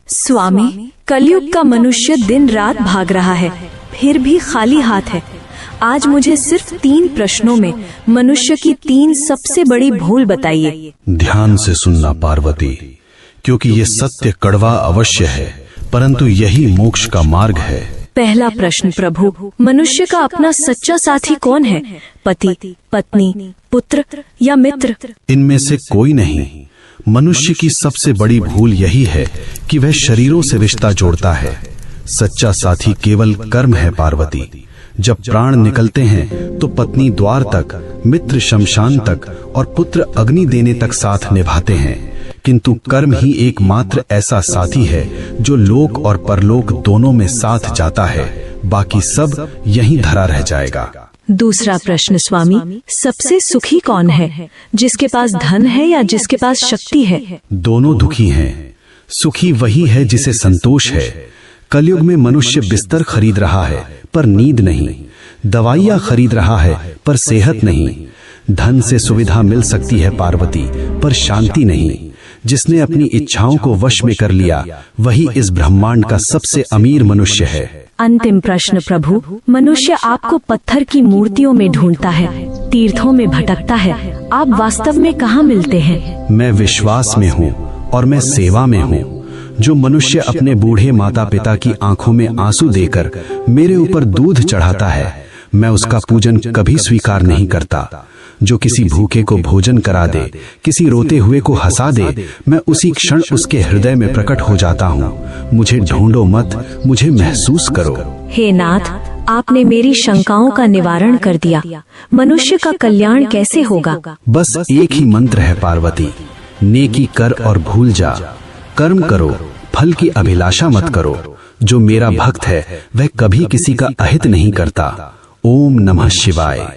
स्वामी, कलयुग का मनुष्य दिन रात भाग रहा है, फिर भी खाली हाथ है। आज मुझे सिर्फ 3 प्रश्नों में मनुष्य की 3 सबसे बड़ी भूल बताइए। ध्यान से सुनना पार्वती, क्योंकि ये सत्य कड़वा अवश्य है, परंतु यही मोक्ष का मार्ग है। पहला प्रश्न प्रभु, मनुष्य का अपना सच्चा साथी कौन है? पति, पत्नी, पुत्र या मित्र? इनमें से कोई नहीं। मनुष्य की सबसे बड़ी भूल यही है कि वह शरीरों से रिश्ता जोड़ता है। सच्चा साथी केवल कर्म है पार्वती। जब प्राण निकलते हैं तो पत्नी द्वार तक, मित्र शमशान तक और पुत्र अग्नि देने तक साथ निभाते हैं, किंतु कर्म ही एकमात्र ऐसा साथी है जो लोक और परलोक दोनों में साथ जाता है। बाकी सब यहीं धरा रह जाएगा। दूसरा प्रश्न स्वामी, सबसे सुखी कौन है? जिसके पास धन है या जिसके पास शक्ति है? दोनों दुखी हैं। सुखी वही है जिसे संतोष है। कलयुग में मनुष्य बिस्तर खरीद रहा है पर नींद नहीं, दवाइयाँ खरीद रहा है पर सेहत नहीं। धन से सुविधा मिल सकती है पार्वती, पर शांति नहीं। जिसने अपनी इच्छाओं को वश में कर लिया वही इस ब्रह्मांड का सबसे अमीर मनुष्य है। अंतिम प्रश्न प्रभु, मनुष्य आपको पत्थर की मूर्तियों में ढूंढता है, तीर्थों में भटकता है, आप वास्तव में कहाँ मिलते हैं? मैं विश्वास में हूँ और मैं सेवा में हूँ। जो मनुष्य अपने बूढ़े माता पिता की आंखों में आंसू देकर मेरे ऊपर दूध चढ़ाता है, मैं उसका पूजन कभी स्वीकार नहीं करता। जो किसी भूखे को भोजन करा दे, किसी रोते हुए को हंसा दे, मैं उसी क्षण उसके हृदय में प्रकट हो जाता हूँ। मुझे ढूंढो मत, मुझे महसूस करो। हे नाथ, आपने मेरी शंकाओं का निवारण कर दिया। मनुष्य का कल्याण कैसे होगा? बस एक ही मंत्र है पार्वती, नेकी कर और भूल जा। कर्म करो, फल की अभिलाषा मत करो। जो मेरा भक्त है वह कभी किसी का अहित नहीं करता। ओम नमः शिवाय।